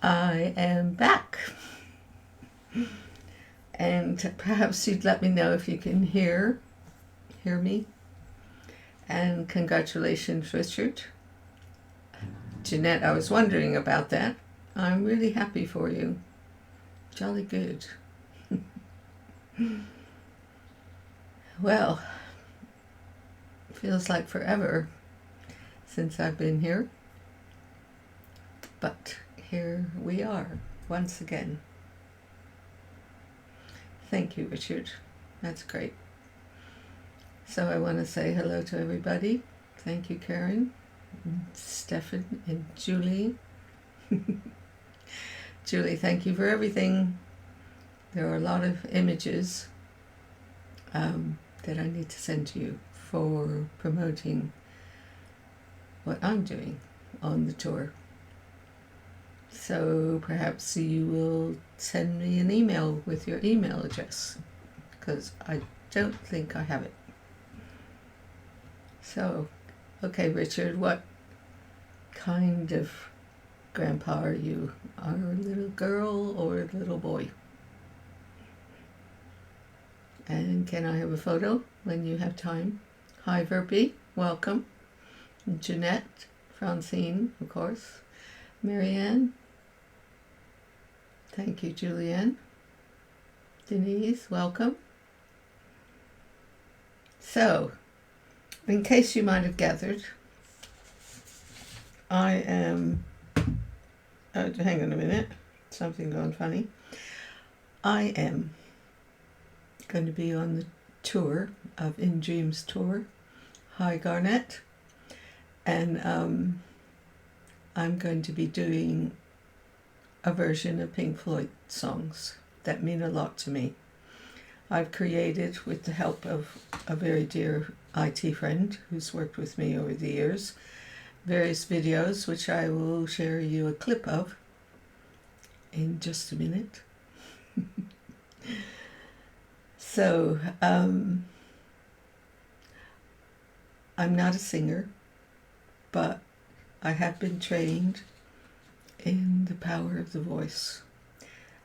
I am back. And perhaps you'd let me know if you can hear me. And congratulations, Richard. Jeanette, I was wondering about that. I'm really happy for you. Jolly good. Well, feels like forever since I've been here. But here we are once again. Thank you, Richard. That's great. So I want to say hello to everybody. Thank you, Karen, and Stefan, and Julie. Julie, thank you for everything. There are a lot of images that I need to send to you for promoting what I'm doing on the tour. So perhaps you will send me an email with your email address, because I don't think I have it. So, okay, Richard, what kind of grandpa are you? Are you a little girl or a little boy? And can I have a photo when you have time? Hi, Verpy, welcome. Jeanette, Francine, of course. Marianne. Thank you, Julianne. Denise, welcome. So, in case you might have gathered, I am, hang on a minute, something going funny. I am going to be on the tour of In Dreams tour. Hi, Garnett. And I'm going to be doing a version of Pink Floyd songs that mean a lot to me. I've created, with the help of a very dear IT friend who's worked with me over the years, various videos which I will share you a clip of in just a minute. So, I'm not a singer, but I have been trained in the power of the voice.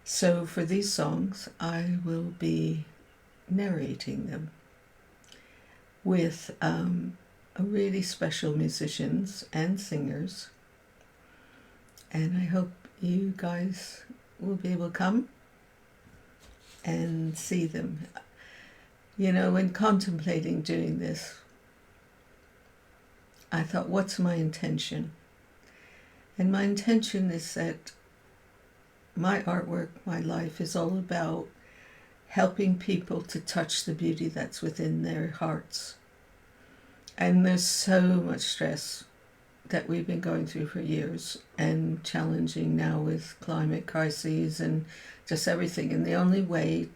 So for these songs, I will be narrating them with really special musicians and singers. And I hope you guys will be able to come and see them. You know, when contemplating doing this, I thought, what's my intention? And my intention is that my artwork, my life, is all about helping people to touch the beauty that's within their hearts. And there's so much stress that we've been going through for years, and challenging now with climate crises and just everything. And the only way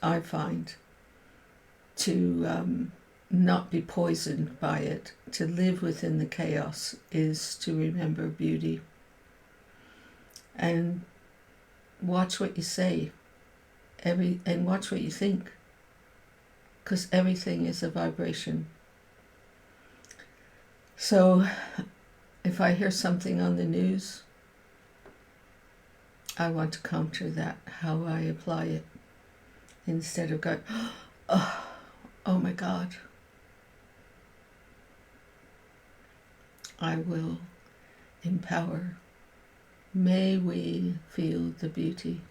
I find to not be poisoned by it, to live within the chaos, is to remember beauty. And watch what you say, and watch what you think, because everything is a vibration. So if I hear something on the news, I want to counter that, how I apply it, instead of going, oh my God. I will empower. May we feel the beauty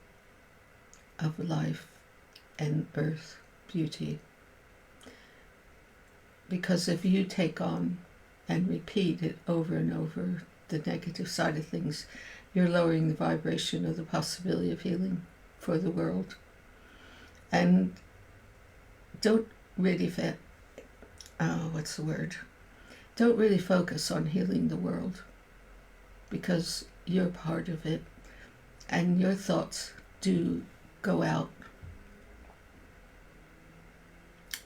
of life and earth beauty. Because if you take on and repeat it over and over, the negative side of things, you're lowering the vibration of the possibility of healing for the world. And don't really, don't really focus on healing the world, because you're part of it, and your thoughts do go out,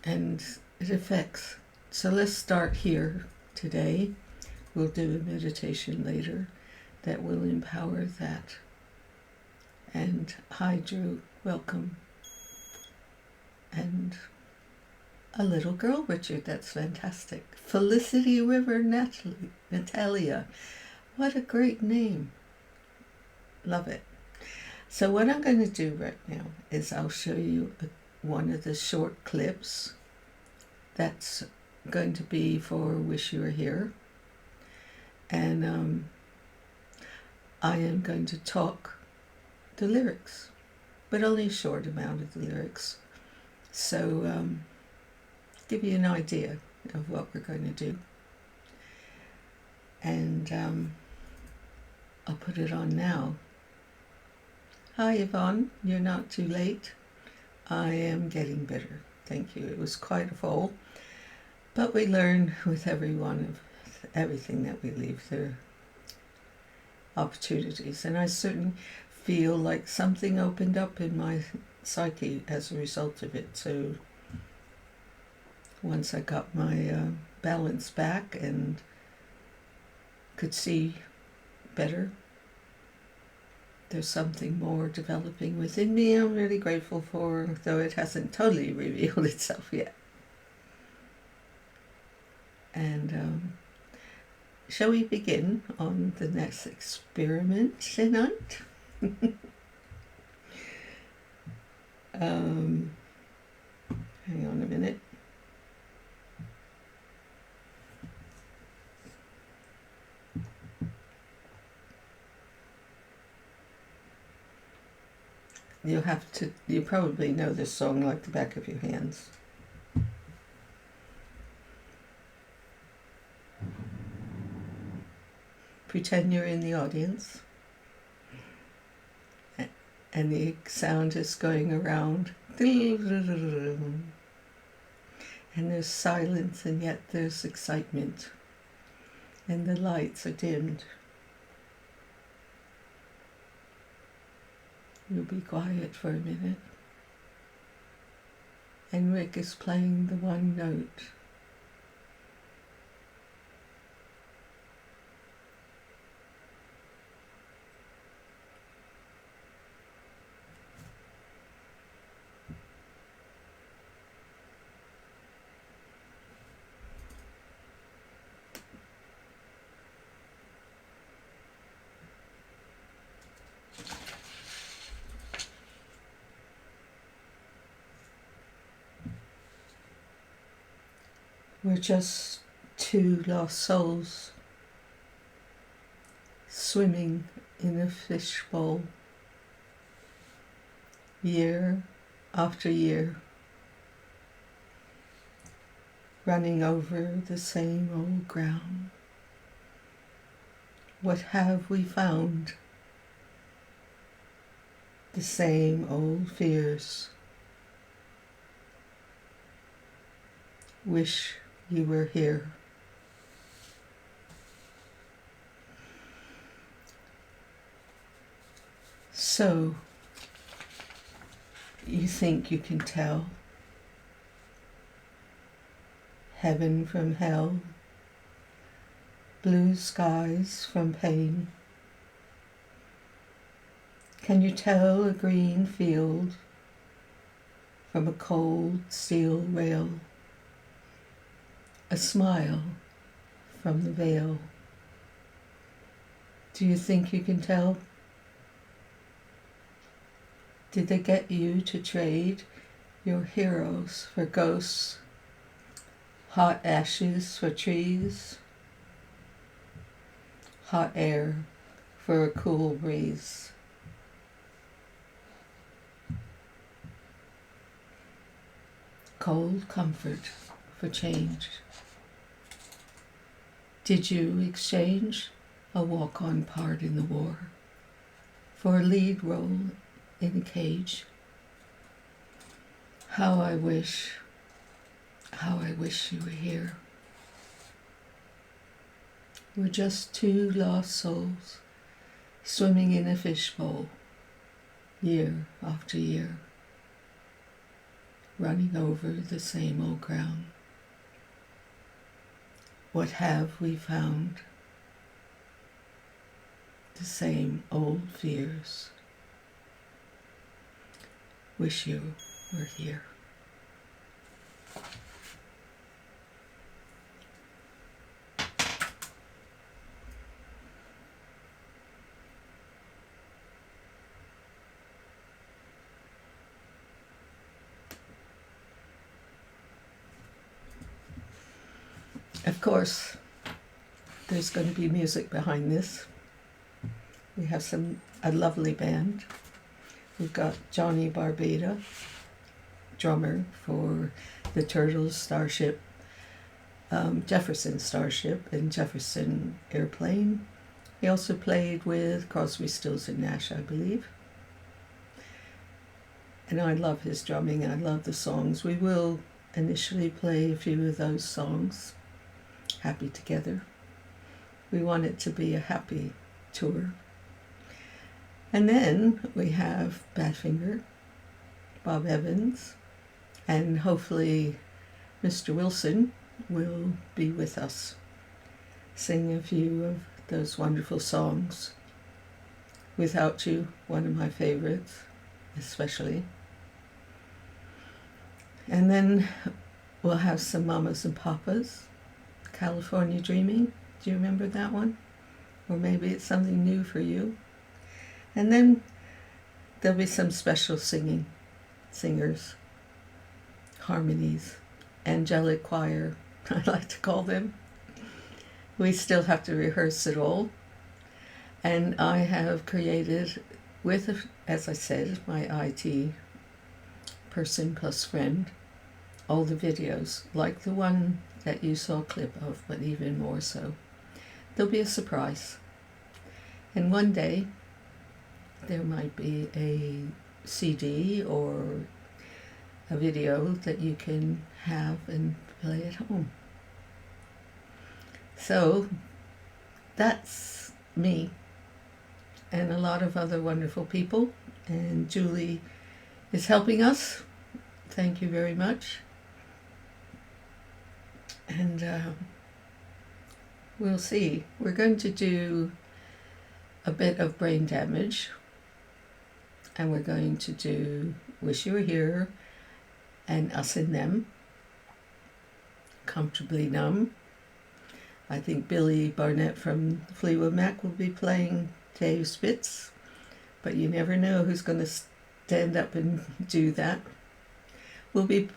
and it affects. So let's start here today. We'll do a meditation later that will empower that. And hi, Drew, welcome. And a little girl, Richard, that's fantastic. Felicity River Natalia, what a great name. Love it. So what I'm going to do right now is I'll show you one of the short clips that's going to be for Wish You Were Here. And I am going to talk the lyrics, but only a short amount of the lyrics. So give you an idea of what we're going to do. And I'll put it on now. Hi Yvonne, you're not too late. I am getting better, thank you. It was quite a fall, but we learn with every one of everything that we leave through opportunities, and I certainly feel like something opened up in my psyche as a result of it. So once I got my balance back and could see better, there's something more developing within me I'm really grateful for, though it hasn't totally revealed itself yet. And shall we begin on the next experiment tonight? Hang on a minute. You probably know this song like the back of your hands. Pretend you're in the audience and the sound is going around, and there's silence and yet there's excitement, and the lights are dimmed. You'll be quiet for a minute, and Rick is playing the one note. We're just two lost souls swimming in a fishbowl, year after year, running over the same old ground. What have we found? The same old fears. Wish you were here. So, you think you can tell heaven from hell, blue skies from pain? Can you tell a green field from a cold steel rail? A smile from the veil. Do you think you can tell? Did they get you to trade your heroes for ghosts, hot ashes for trees, hot air for a cool breeze? Cold comfort for change. Did you exchange a walk-on part in the war for a lead role in a cage? How I wish you were here. We're just two lost souls swimming in a fishbowl, year after year, running over the same old ground. What have we found? The same old fears. Wish you were here. course, there's going to be music behind this. We have a lovely band. We've got Johnny Barbada, drummer for the Turtles, Starship, Jefferson Starship, and Jefferson Airplane. He also played with Crosby, Stills and Nash, I believe. And I love his drumming. I love the songs. We will initially play a few of those songs, Happy Together. We want it to be a happy tour. And then we have Badfinger, Bob Evans, and hopefully Mr. Wilson will be with us, sing a few of those wonderful songs. Without You, one of my favorites, especially. And then we'll have some Mamas and Papas, California Dreaming. Do you remember that one? Or maybe it's something new for you. And then there'll be some special singers, harmonies, angelic choir, I like to call them. We still have to rehearse it all. And I have created, with, as I said, my IT person plus friend, all the videos, like the one that you saw a clip of, but even more so. There'll be a surprise. And one day, there might be a CD or a video that you can have and play at home. So, that's me and a lot of other wonderful people. And Julie is helping us. Thank you very much. And we'll see. We're going to do a bit of Brain Damage. And we're going to do Wish You Were Here and Us and Them. Comfortably Numb. I think Billy Barnett from Fleetwood Mac will be playing Dave Spitz. But you never know who's going to stand up and do that. We'll be,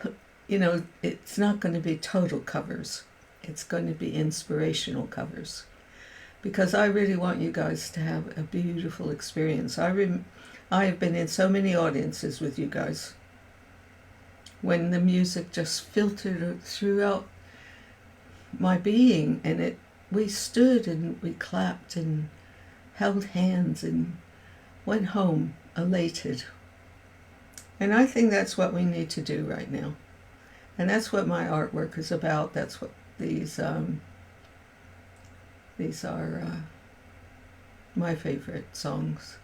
it's not going to be total covers. It's going to be inspirational covers. Because I really want you guys to have a beautiful experience. I have been in so many audiences with you guys when the music just filtered throughout my being, and we stood and we clapped and held hands and went home elated. And I think that's what we need to do right now. And that's what my artwork is about. That's what these are my favorite songs.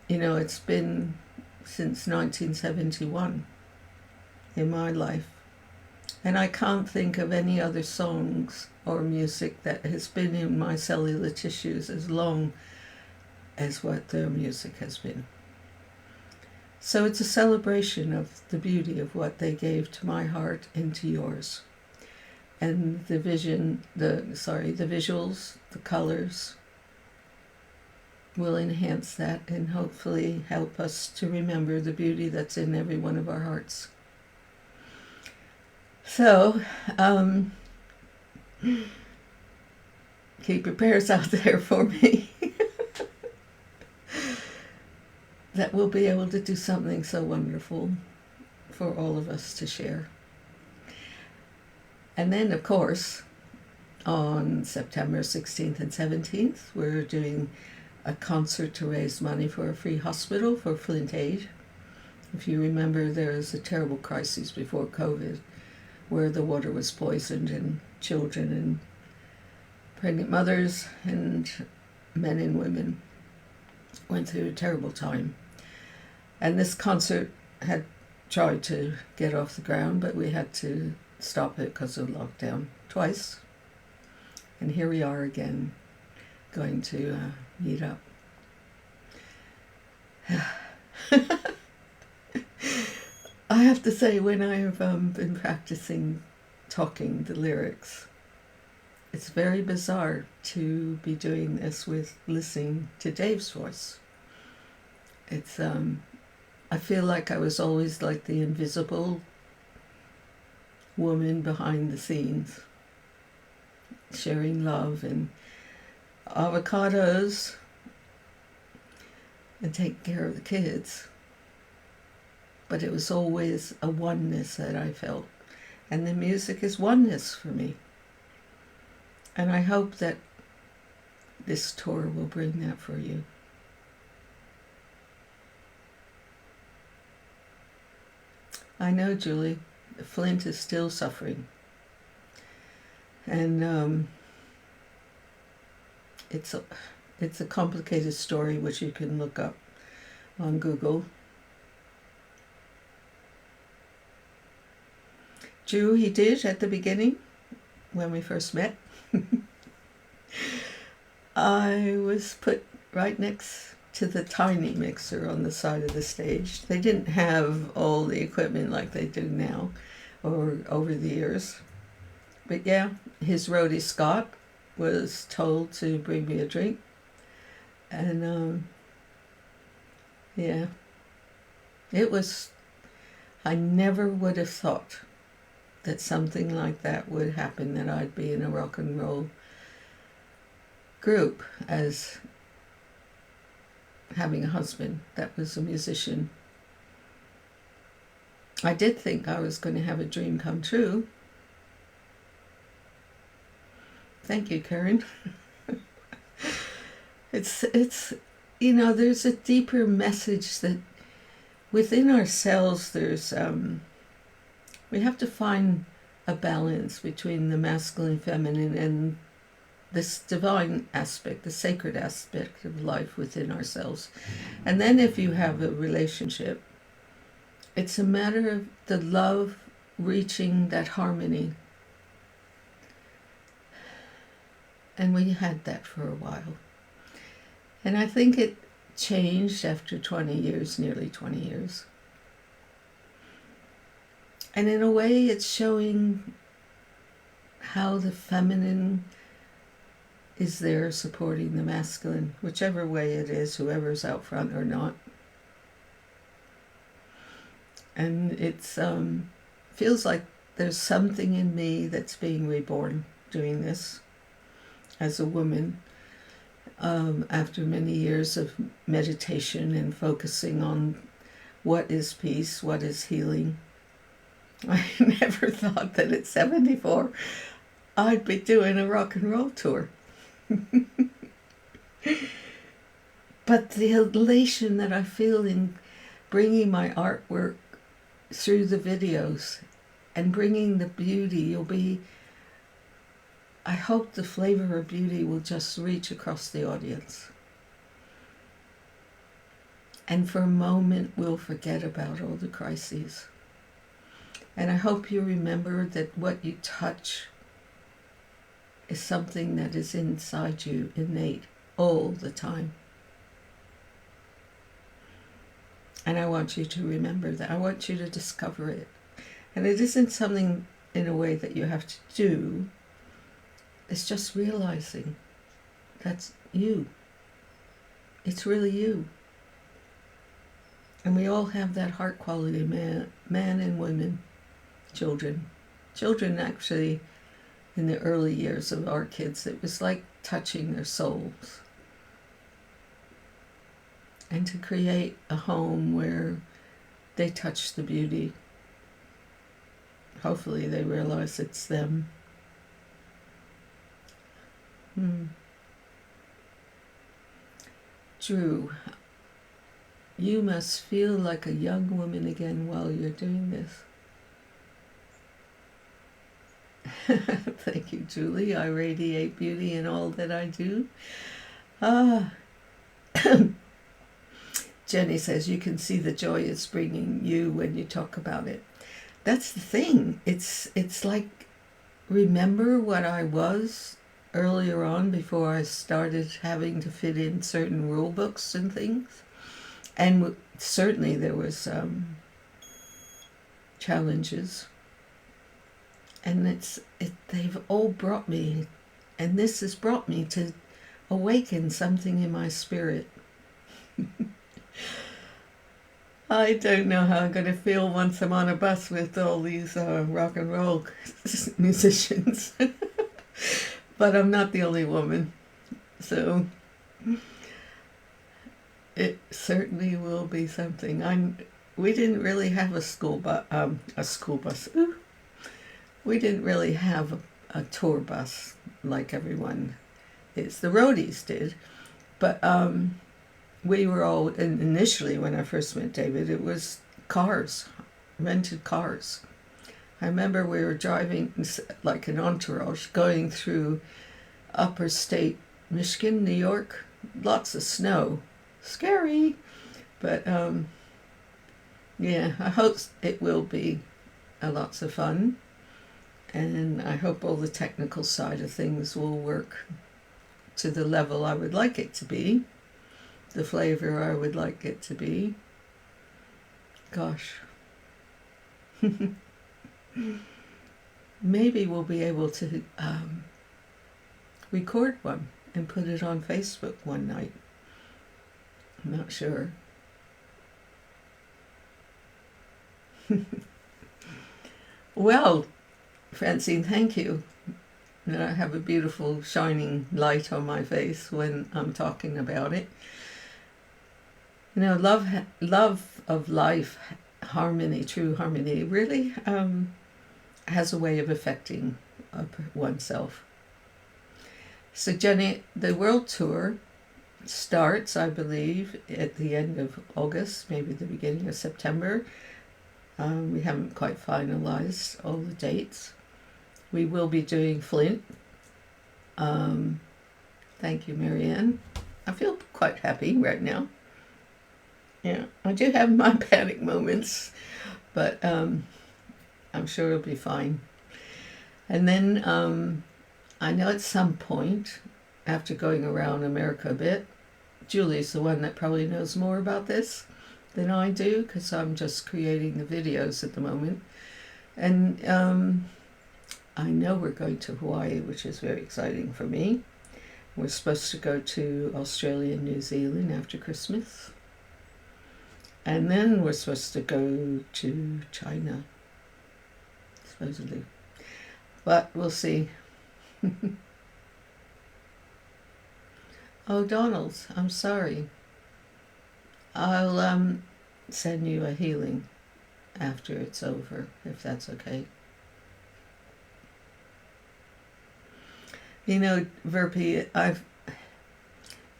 It's been since 1971 in my life. And I can't think of any other songs or music that has been in my cellular tissues as long as what their music has been. So it's a celebration of the beauty of what they gave to my heart and to yours. And the visuals, the colors will enhance that and hopefully help us to remember the beauty that's in every one of our hearts. So, keep your prayers out there for me. That we'll be able to do something so wonderful for all of us to share. And then, of course, on September 16th and 17th, we're doing a concert to raise money for a free hospital for Flint Aid. If you remember, there was a terrible crisis before COVID where the water was poisoned and children and pregnant mothers and men and women went through a terrible time. And this concert had tried to get off the ground, but we had to stop it because of lockdown twice. And here we are again, going to meet up. I have to say, when I have been practicing talking the lyrics, it's very bizarre to be doing this with listening to Dave's voice. It's I feel like I was always like the invisible woman behind the scenes, sharing love and avocados and taking care of the kids. But it was always a oneness that I felt. And the music is oneness for me. And I hope that this tour will bring that for you. I know, Julie, Flint is still suffering. And it's a complicated story which you can look up on Google. Drew, he did at the beginning when we first met. I was put right next to the tiny mixer on the side of the stage. They didn't have all the equipment like they do now or over the years. But yeah, his roadie Scott was told to bring me a drink. And yeah, it was, I never would have thought that something like that would happen, that I'd be in a rock and roll group as having a husband that was a musician. I did think I was going to have a dream come true. Thank you, Karen. It's you know, there's a deeper message that within ourselves there's we have to find a balance between the masculine, feminine, and this divine aspect, the sacred aspect of life within ourselves. And then if you have a relationship, it's a matter of the love reaching that harmony. And we had that for a while. And I think it changed after 20 years, nearly 20 years. And in a way, it's showing how the feminine is there supporting the masculine, whichever way it is, whoever's out front or not. And it's feels like there's something in me that's being reborn doing this as a woman, after many years of meditation and focusing on what is peace, what is healing. I never thought that at 74 I'd be doing a rock and roll tour. But the elation that I feel in bringing my artwork through the videos and bringing the beauty, I hope the flavor of beauty will just reach across the audience. And for a moment, we'll forget about all the crises. And I hope you remember that what you touch is something that is inside you, innate, all the time. And I want you to remember that. I want you to discover it. And it isn't something in a way that you have to do. It's just realizing that's you. It's really you. And we all have that heart quality, man and women, children. Children actually, in the early years of our kids, it was like touching their souls. And to create a home where they touch the beauty. Hopefully they realize it's them. Drew, you must feel like a young woman again while you're doing this. Thank you, Julie. I radiate beauty in all that I do. Jenny says you can see the joy it's bringing you when you talk about it. That's the thing. It's like, remember what I was earlier on before I started having to fit in certain rule books and things. And certainly there was challenges. And they've all brought me, and this has brought me to awaken something in my spirit. I don't know how I'm going to feel once I'm on a bus with all these rock and roll musicians. but I'm not the only woman, so it certainly will be something. We didn't really have a school bus. Ooh. We didn't really have a tour bus like everyone is. The roadies did, but we were all, initially when I first met David, it was cars, rented cars. I remember we were driving like an entourage going through upper state Michigan, New York, lots of snow. Scary, but yeah, I hope it will be lots of fun, and I hope all the technical side of things will work to the level I would like it to be, the flavor I would like it to be. Gosh. Maybe we'll be able to record one and put it on Facebook one night. I'm not sure. Well, Francine, thank you. I have a beautiful shining light on my face when I'm talking about it. You know, love of life, harmony, true harmony, really has a way of affecting oneself. So Jenny, the world tour starts, I believe, at the end of August, maybe the beginning of September. We haven't quite finalized all the dates. We will be doing Flint. Thank you, Marianne. I feel quite happy right now. Yeah, I do have my panic moments, but I'm sure it'll be fine. And then I know at some point, after going around America a bit, Julie's the one that probably knows more about this than I do, because I'm just creating the videos at the moment. And I know we're going to Hawaii, which is very exciting for me. We're supposed to go to Australia and New Zealand after Christmas. And then we're supposed to go to China, supposedly. But we'll see. Oh, Donald, I'm sorry. I'll send you a healing after it's over, if that's okay. You know, Verpi,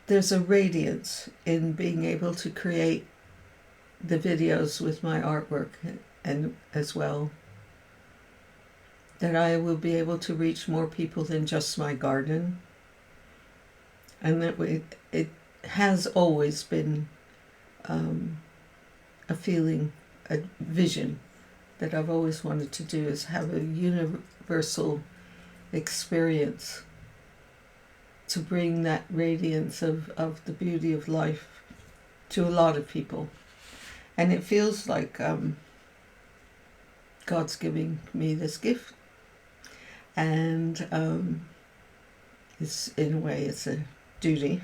there's a radiance in being able to create the videos with my artwork, and as well, that I will be able to reach more people than just my garden, and that it has always been a feeling, a vision that I've always wanted to do, is have a universal experience to bring that radiance of the beauty of life to a lot of people. And it feels like God's giving me this gift. And it's, in a way, it's a duty.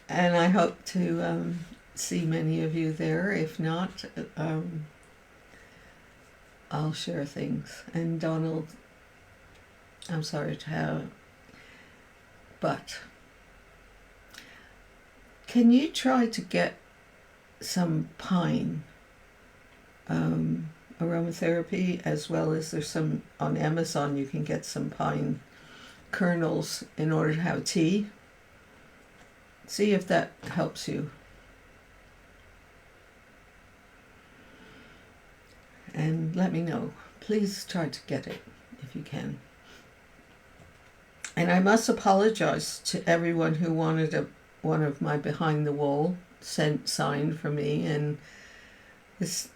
And I hope to see many of you there. If not, I'll share things. And Donald, I'm sorry to have, but can you try to get some pine aromatherapy, as well as there's some on Amazon, you can get some pine kernels in order to have tea. See if that helps you. And let me know. Please try to get it if you can. And I must apologize to everyone who wanted one of my behind the wall signed for me, and this,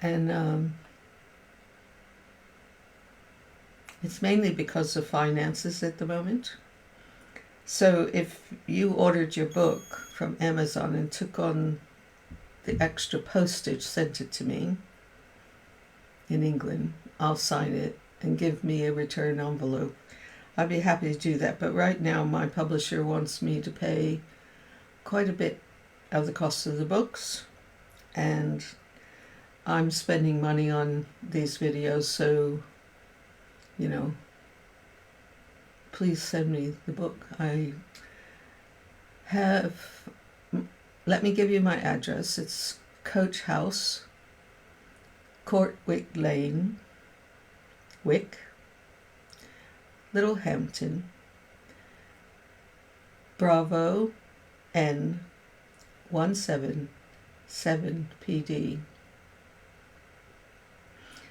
and it's mainly because of finances at the moment. So if you ordered your book from Amazon and took on the extra postage, sent it to me in England, I'll sign it and give me a return envelope. I'd be happy to do that, but right now my publisher wants me to pay quite a bit of the cost of the books, and I'm spending money on these videos, so, you know, please send me the book. I have, let me give you my address. It's Coach House, Courtwick Lane, Wick, Littlehampton, Bravo N 177 PD.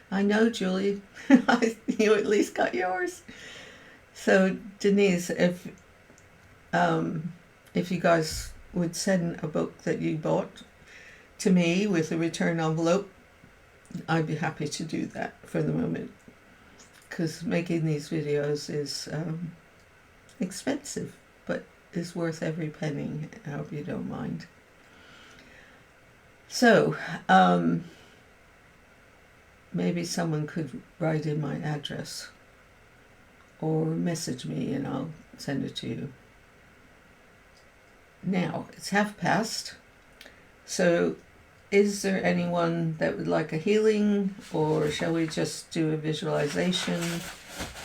I know, Julie. You at least got yours. So, Denise, if you guys would send a book that you bought to me with a return envelope, I'd be happy to do that for the moment. Because making these videos is expensive, but is worth every penny. I hope you don't mind. So, maybe someone could write in my address or message me and I'll send it to you. Now, it's past, so is there anyone that would like a healing, or shall we just do a visualization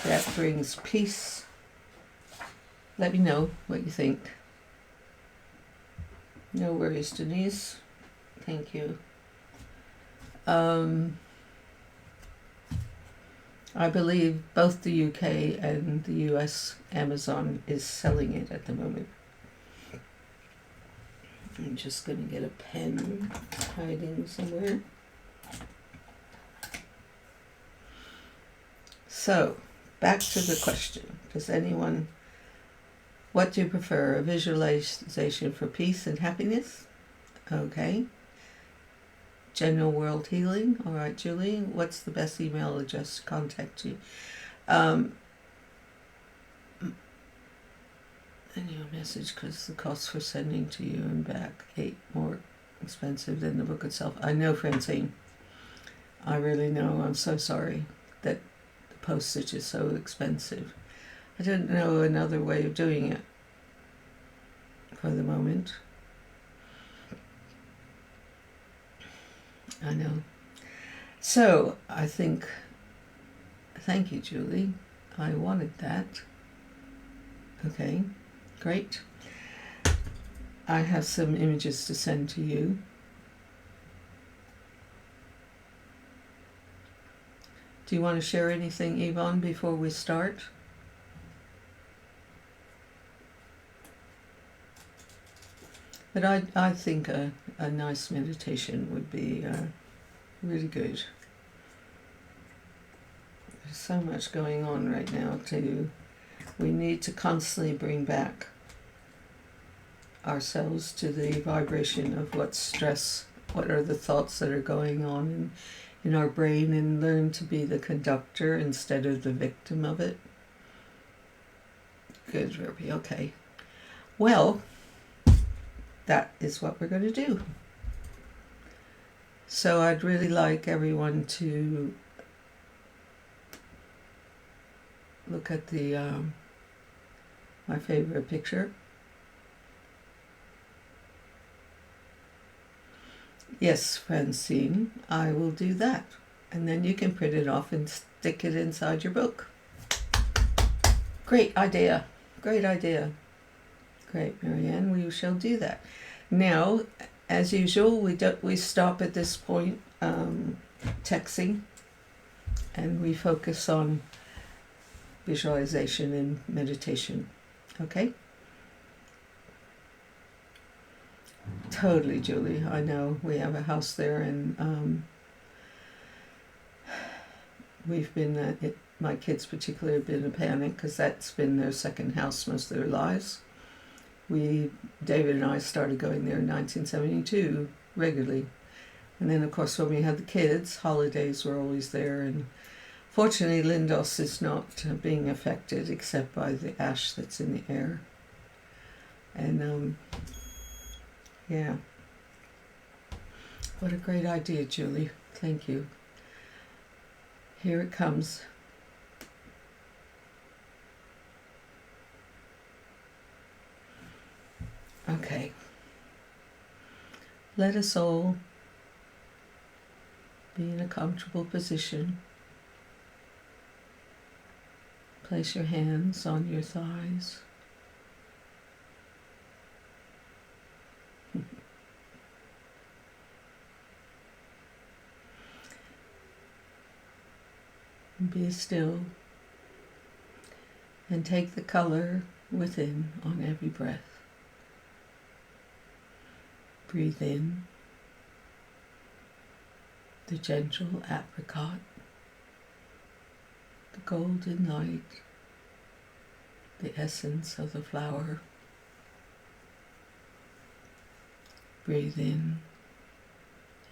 that brings peace? Let me know what you think. No worries, Denise. Thank you. I believe both the UK and the US Amazon is selling it at the moment. I'm just going to get a pen hiding somewhere. So, back to the question. Does anyone, what do you prefer? A visualization for peace and happiness? Okay. General world healing. All right, Julie. What's the best email address to contact you? Send you a message because the cost for sending to you and back more expensive than the book itself. I know, Francine. I really know. I'm so sorry that the postage is so expensive. I don't know another way of doing it for the moment. I know. So, I think, thank you, Julie. I wanted that. Okay, great. I have some images to send to you. Do you want to share anything, Yvonne, before we start? But I think a nice meditation would be really good. There's so much going on right now too. We need to constantly bring back ourselves to the vibration of what's stress, what are the thoughts that are going on in our brain, and learn to be the conductor instead of the victim of it. Good, Ruby. Okay. Well, that is what we're going to do. So I'd really like everyone to look at the my favorite picture. Yes, Francine, I will do that. And then you can print it off and stick it inside your book. Great idea. Great idea. Great, Marianne, we shall do that. Now, as usual, we stop at this point texting, and we focus on visualization and meditation. Okay? Totally, Julie. I know we have a house there, and we've been, my kids particularly have been in a panic because that's been their second house most of their lives. David and I started going there in 1972 regularly. And then, of course, when we had the kids, holidays were always there. And fortunately, Lindos is not being affected except by the ash that's in the air. And, yeah. What a great idea, Julie. Thank you. Here it comes. Okay. Let us all Be in a comfortable position. Place your hands on your thighs. Be still and take the color within on every breath. Breathe in the gentle apricot, the golden light, the essence of the flower. Breathe in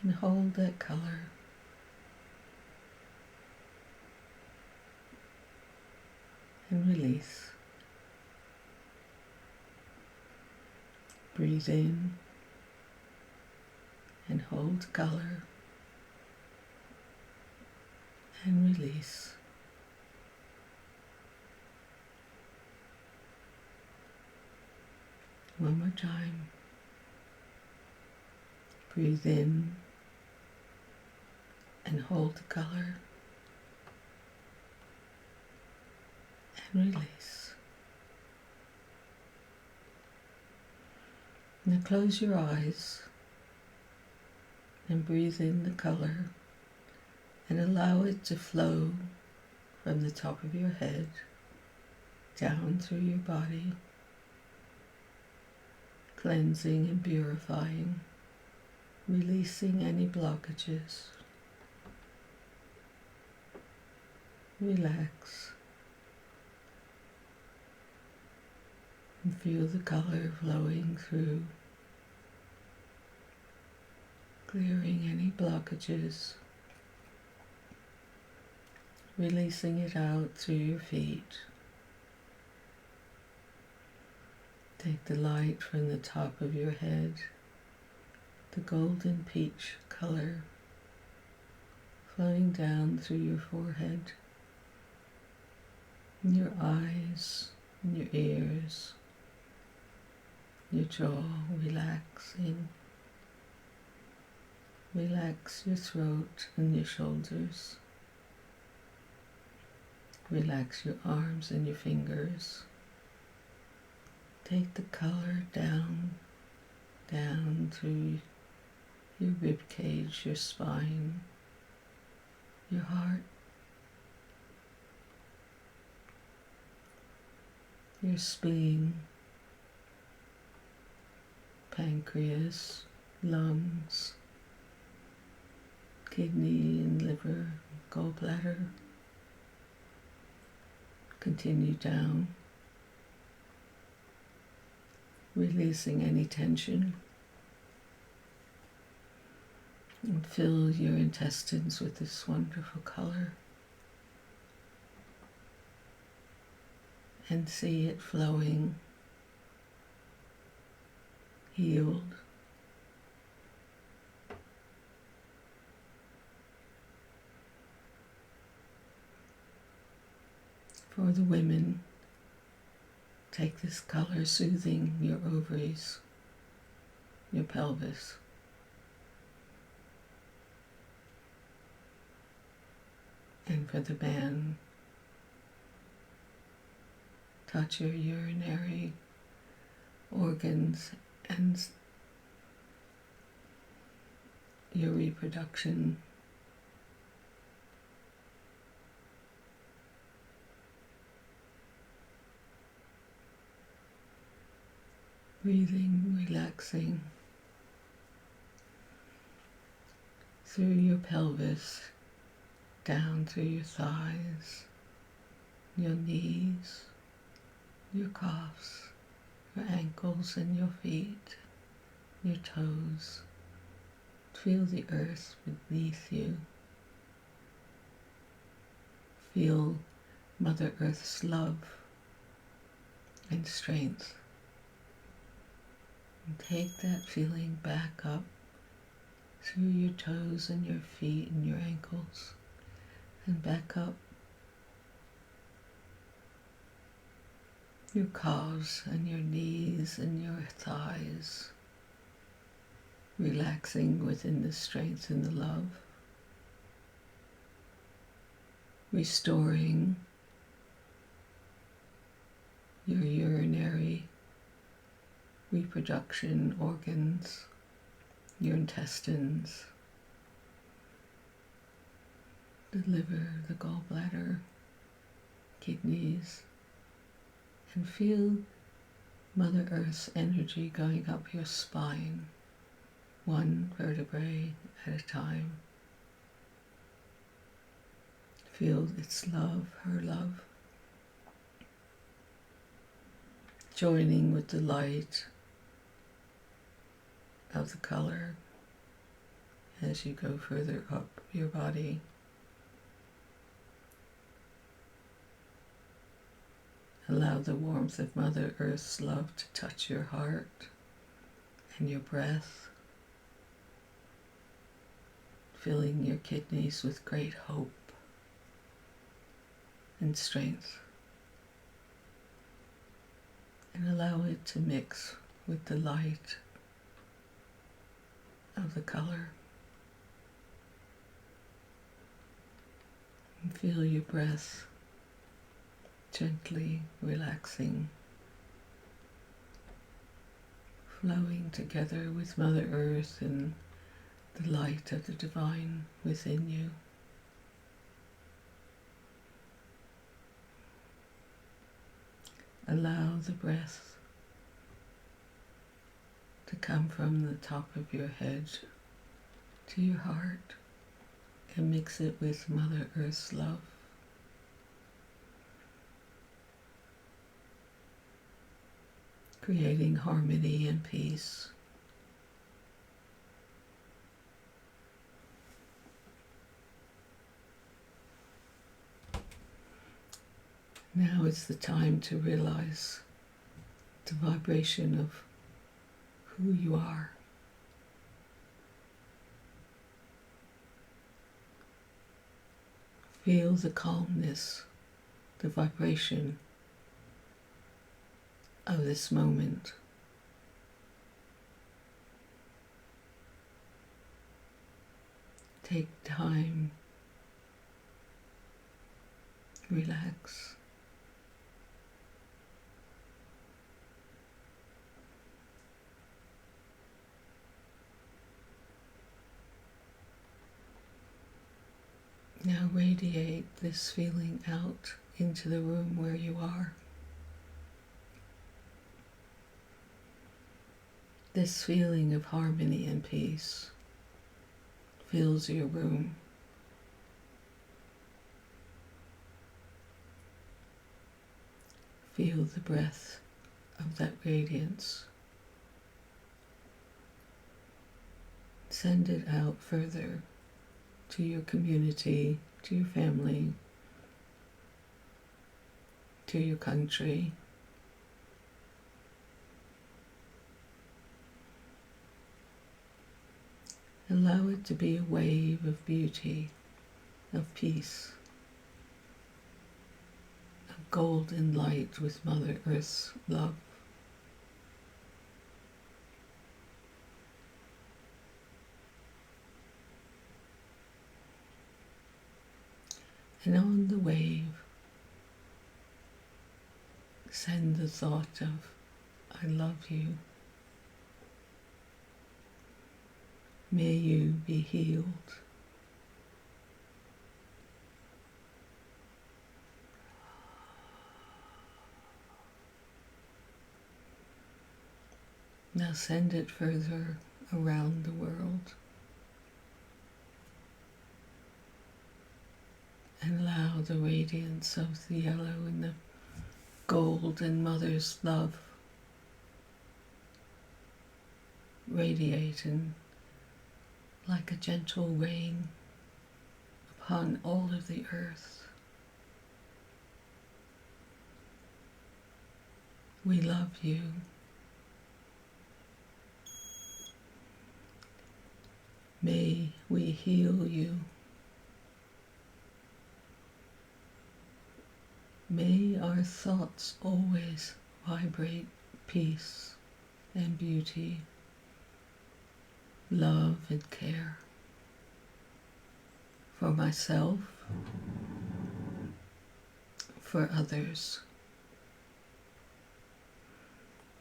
and hold that color. And release. Breathe in and hold color and release. One more time. Breathe in and hold the color and release. Now close your eyes and breathe in the color and allow it to flow from the top of your head down through your body, cleansing and purifying, releasing any blockages. Relax and feel the color flowing through, clearing any blockages, releasing it out through your feet. Take the light from the top of your head, the golden peach color, flowing down through your forehead, and your eyes, and your ears, your jaw, relaxing. Relax your throat and your shoulders. Relax your arms and your fingers. Take the color down through your rib cage, your spine, your heart, your spleen, pancreas, lungs, kidney and liver, gallbladder. Continue down, releasing any tension, and fill your intestines with this wonderful color and see it flowing, healed. For the women, take this color soothing your ovaries, your pelvis. And for the man, touch your urinary organs and your reproduction. Breathing, relaxing through your pelvis, down through your thighs, your knees, your calves, your ankles and your feet, your toes. Feel the earth beneath you. Feel Mother Earth's love and strength. And take that feeling back up through your toes and your feet and your ankles, and back up your calves and your knees and your thighs, relaxing within the strength and the love. restoring your urinary reproduction organs, your intestines, the liver, the gallbladder, kidneys, and feel Mother Earth's energy going up your spine, one vertebrae at a time. Feel its love, her love, joining with the light of the color as you go further up your body. Allow the warmth of Mother Earth's love to touch your heart and your breath, filling your kidneys with great hope and strength. And allow it to mix with the light of the color. And feel your breath gently relaxing, flowing together with Mother Earth and the light of the divine within you. Allow the breath to come from the top of your head to your heart and mix it with Mother Earth's love. Creating harmony and peace. Now is the time to realize the vibration of who you are. Feel the calmness, the vibration of this moment. Take time, relax. Now radiate this feeling out into the room where you are. This feeling of harmony and peace fills your room. Feel the breath of that radiance. Send it out further to your community, to your family, to your country. Allow it to be a wave of beauty, of peace, of golden light with Mother Earth's love. And on the wave, send the thought of, I love you. May you be healed. Now send it further around the world. And allow the radiance of the yellow and the gold and Mother's love radiate and like a gentle rain upon all of the earth. We love you. May we heal you. May our thoughts always vibrate peace and beauty, love and care for myself for others,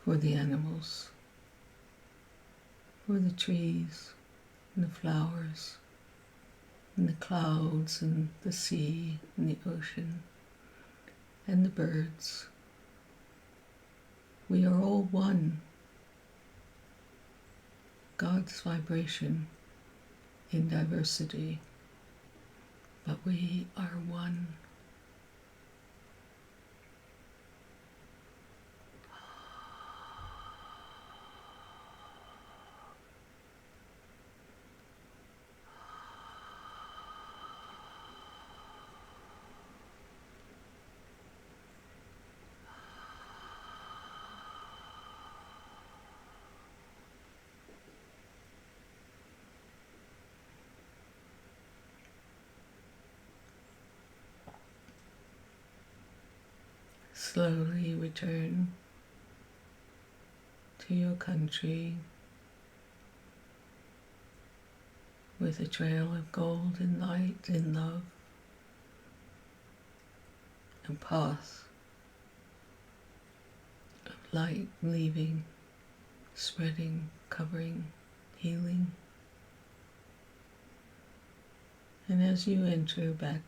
for the animals, for the trees and the flowers and the clouds and the sea and the ocean and the birds. We are all one. God's vibration in diversity, but we are one. Slowly return to your country with a trail of gold and light and love, and path of light leaving, spreading, covering, healing. And as you enter back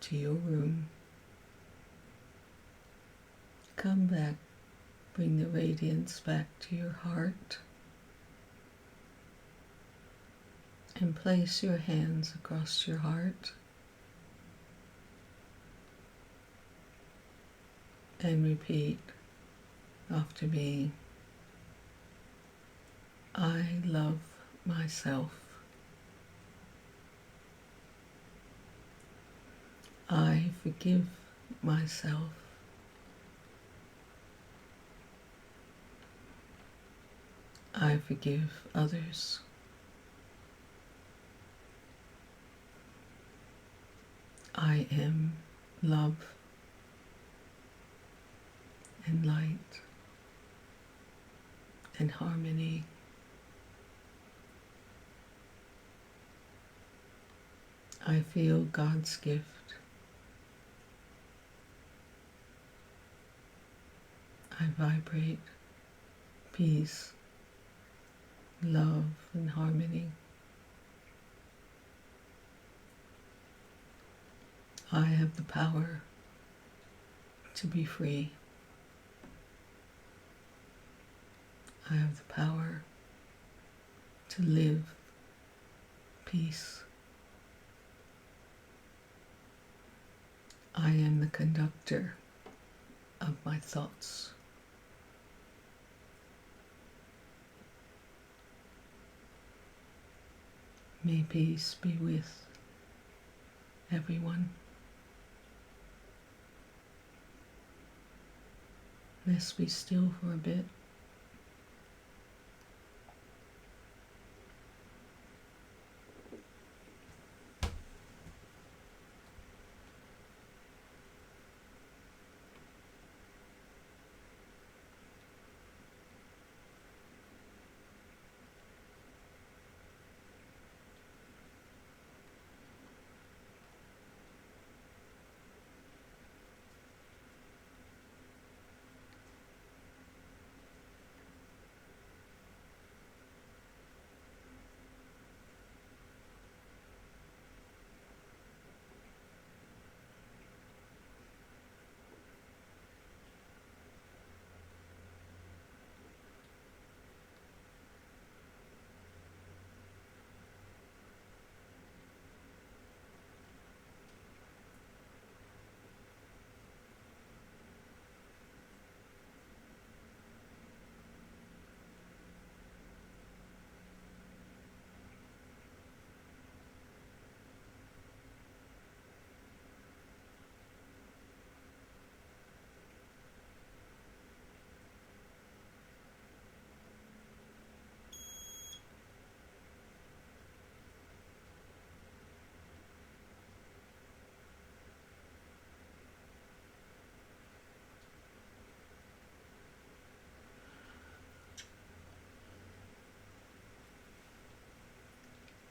to your room, come back, bring the radiance back to your heart, and place your hands across your heart and repeat after me. I love myself. I forgive myself. I forgive others. I am love and light and harmony. I feel God's gift. I vibrate peace, love, and harmony. I have the power to be free. I have the power to live peace. I am the conductor of my thoughts. May peace be with everyone. Let's be still for a bit.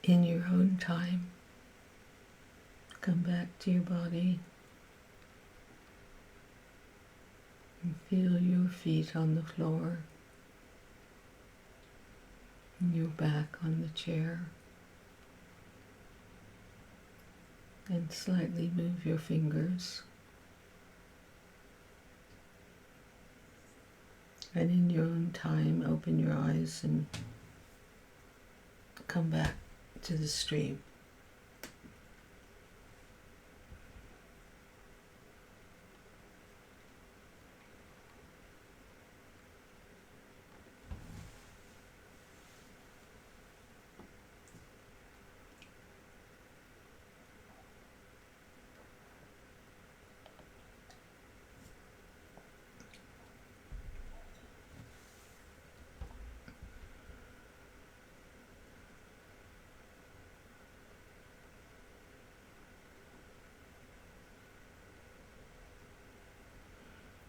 In your own time, come back to your body And feel your feet on the floor, and your back on the chair. And slightly move your fingers. And in your own time, open your eyes and come back to the stream.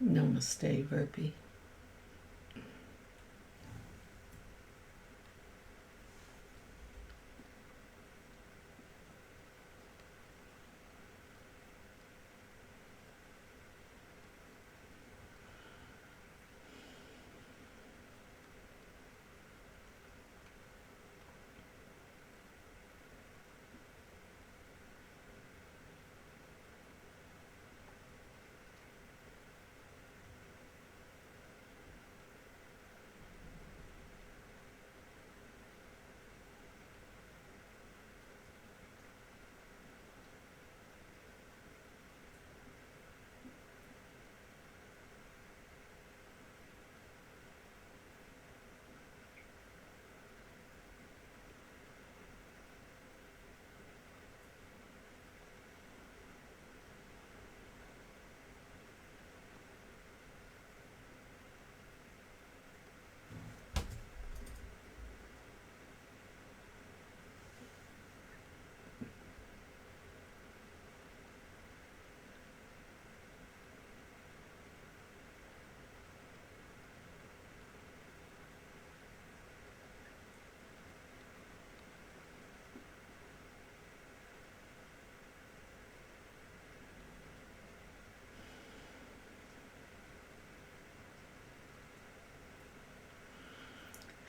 Namaste, Verbi.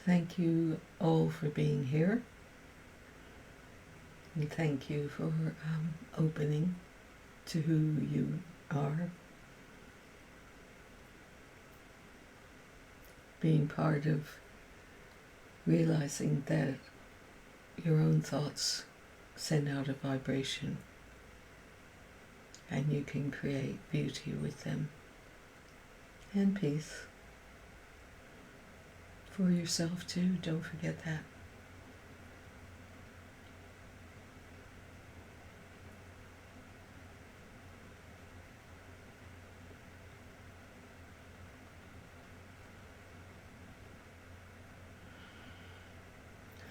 Thank you all for being here. And thank you for opening to who you are. Being part of realizing that your own thoughts send out a vibration and you can create beauty with them and peace for yourself too. Don't forget that.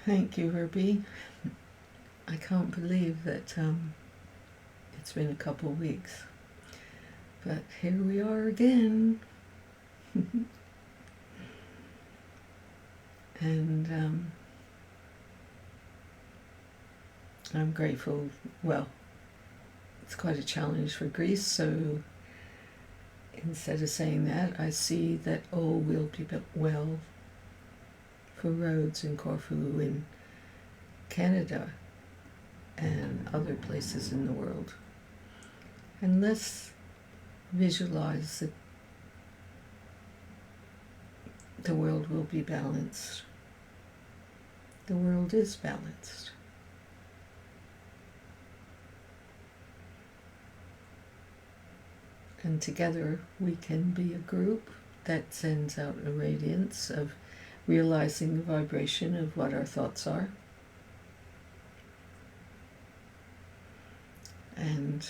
Thank you, Herbie. I can't believe that it's been a couple of weeks, but here we are again. And I'm grateful. Well, it's quite a challenge for Greece, so instead of saying that, I see that all will be well for roads in Corfu, in Canada, and other places in the world. And let's visualize that the world will be balanced. The world is balanced. And together we can be a group that sends out a radiance of realizing the vibration of what our thoughts are. And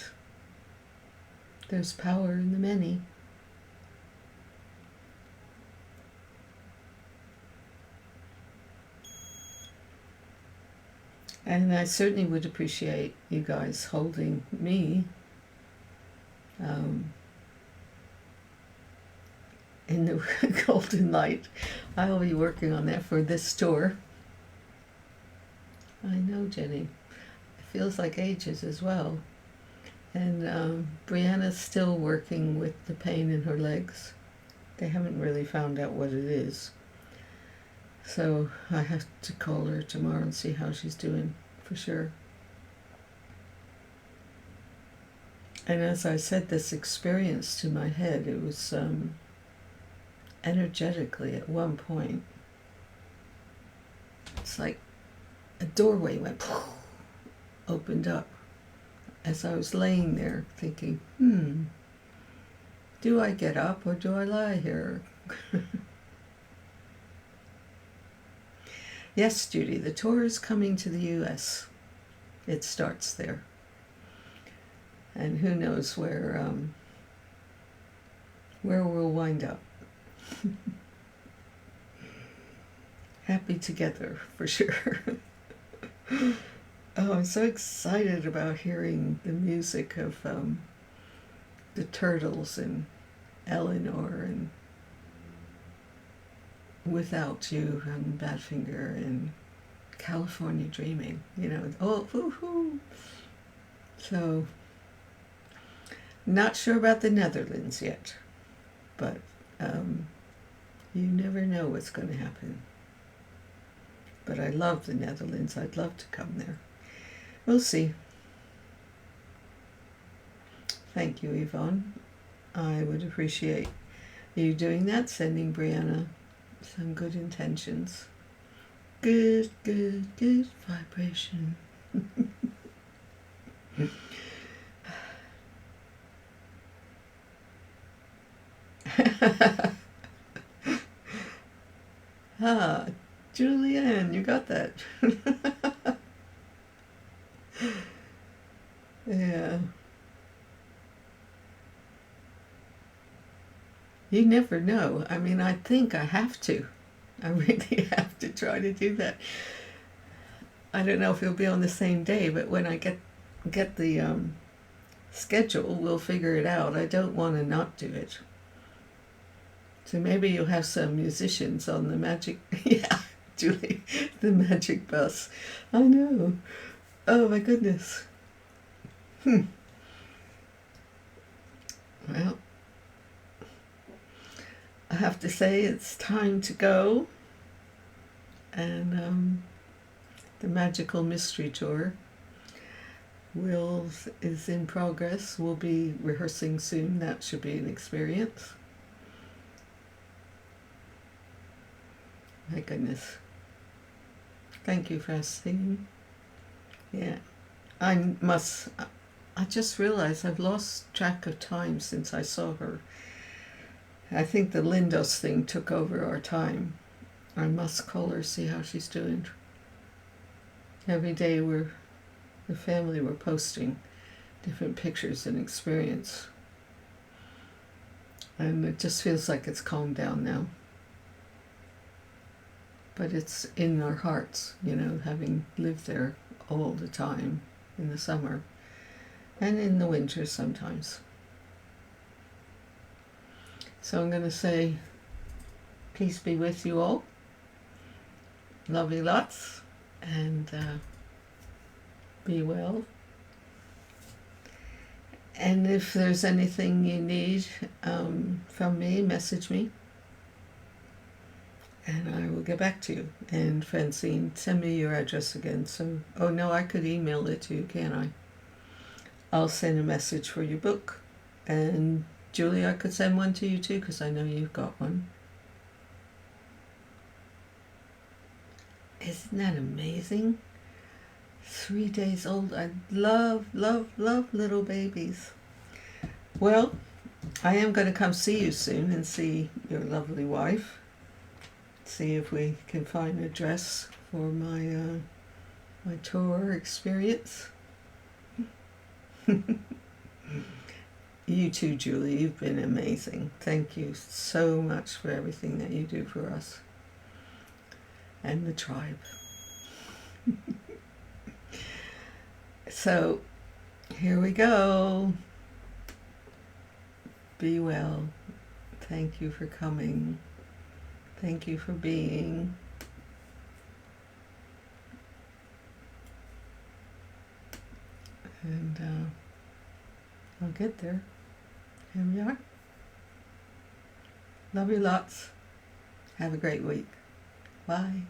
there's power in the many. And I certainly would appreciate you guys holding me in the golden light. I'll be working on that for this tour. I know, Jenny. It feels like ages as well. And Brianna's still working with the pain in her legs. They haven't really found out what it is. So I have to call her tomorrow and see how she's doing, for sure. And as I said this experience to my head, it was energetically at one point. It's like a doorway went, opened up as I was laying there thinking, do I get up or do I lie here? Yes, Judy, the tour is coming to the US. It starts there. And who knows where we'll wind up. Happy together, for sure. Oh, I'm so excited about hearing the music of the Turtles and Eleanor and Without You and Badfinger and California Dreaming, oh, woohoo! So, not sure about the Netherlands yet, but you never know what's going to happen. But I love the Netherlands. I'd love to come there. We'll see. Thank you, Yvonne. I would appreciate you doing that, sending Brianna some good intentions. Good vibration. Ah, Julianne, you got that. Yeah. You never know. I mean, I think I have to. I really have to try to do that. I don't know if it'll be on the same day, but when I get the schedule, we'll figure it out. I don't want to not do it. So maybe you'll have some musicians on the magic... Yeah, Julie, the magic bus. I know. Oh, my goodness. Well, I have to say it's time to go. And the Magical Mystery Tour is in progress. We'll be rehearsing soon. That should be an experience. My goodness. Thank you for asking. Yeah. I just realized I've lost track of time since I saw her. I think the Lindos thing took over our time. I must call her, see how she's doing. Every day the family were posting different pictures and experience. And it just feels like it's calmed down now. But it's in our hearts, having lived there all the time in the summer and in the winter sometimes. So I'm going to say, peace be with you all. Love you lots, and be well. And if there's anything you need from me, message me. And I will get back to you. And Francine, send me your address again. Oh no, I could email it to you, can't I? I'll send a message for your book. And Julie, I could send one to you too, because I know you've got one. Isn't that amazing? 3 days old. I love little babies. Well, I am going to come see you soon and see your lovely wife. See if we can find a dress for my tour experience. You too, Julie. You've been amazing. Thank you so much for everything that you do for us and the tribe. So, here we go. Be well. Thank you for coming. Thank you for being. And I'll get there. Here we are. Love you lots. Have a great week. Bye.